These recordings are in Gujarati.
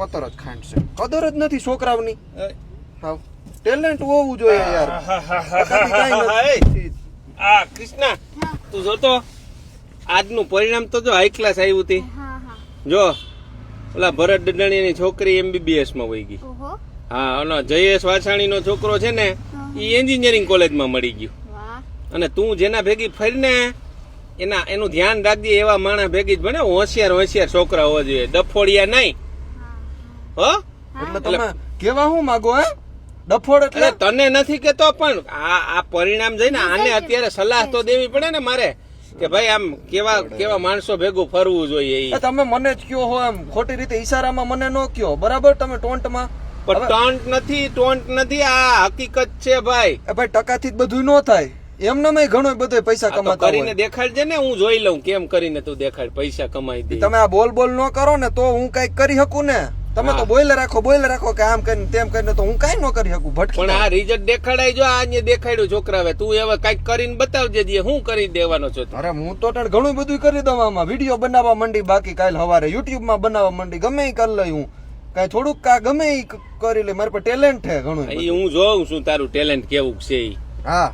પતર જ ખાંડ છે, કદર જ નથી છોકરાઓની. હાવ ટેલેન્ટ હોવું જોઈએ યાર. આ કૃષ્ણા તું જોતો આજનું પરિણામ તો જો હાઈ ક્લાસ આવ્યું હતી. જો ઓલા ભરત ડડાણીની છોકરી MBBS માં વહી ગઈ. હા, ઓલો જયેશ વાછાણી નો છોકરો છે ને ઈ એન્જિનિયરિંગ કોલેજમાં મળી ગયું. અને તું જેના ભેગી ફરીને એનું ધ્યાન રાખજે, એવા માણસ ભેગી જ બને. હોશિયાર છોકરા હોવા જોઈએ, ડફોડિયા નહીં. હો એટલે તમે કેવા હું માંગો? હે ડફોડ એટલે તને નથી કેતો, પણ આ પરિણામ જઈને આને અત્યારે સલાહ તો દેવી પડે ને મારે કે ભાઈ આમ કેવા માણસો ભેગું ફરવું જોઈએ. તમે મને જ કયો હો એમ ખોટી રીતે ઈશારામાં મને ન કયો, બરાબર? તમે ટોન્ટમાં ટોન્ટ નથી, આ હકીકત છે ભાઈ. ભાઈ ટકાથી જ બધું ન થાય, એમને મેં ઘણો બધો પૈસા કમાતા કરીને દેખાડજે ને, હું જોઈ લઉં કેમ કરીને તું દેખાડ, પૈસા કમાઈ દે. તમે આ બોલ ન કરો ને તો હું કઈક કરી શકું ને. તમે તો બોઈલર રાખો કે આમ કરીને તેમ કરીને, તો હું કઈ ન કરી શકું. પણ આ રિઝલ્ટ દેખાડાય, જો આ દેખાડ્યું છોકરા, હવે તું હવે કઈક કરીને બતાવજે, હું કરી દેવાનો છું. અરે હું તો ઘણું બધું કરી દઉં. આમાં વિડીયો બનાવવા માંડી, બાકી કાલ સવારે YouTube માં બનાવવા માંડી, ગમે એ કરી લઈ. હું કઈ થોડુંક ગમે એ કરી લે, મારી પાસે ટેલેન્ટ છે ઘણું. હું જોઉં છું તારું ટેલેન્ટ કેવું છે. હા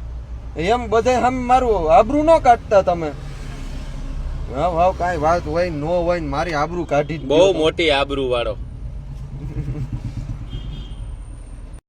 એમ બધા આમ મારું આબરૂ ન કાઢતા તમે. હા કઈ વાત હોય ન હોય, મારી આબરૂ કાઢી, બહુ મોટી આબરૂ વાળો.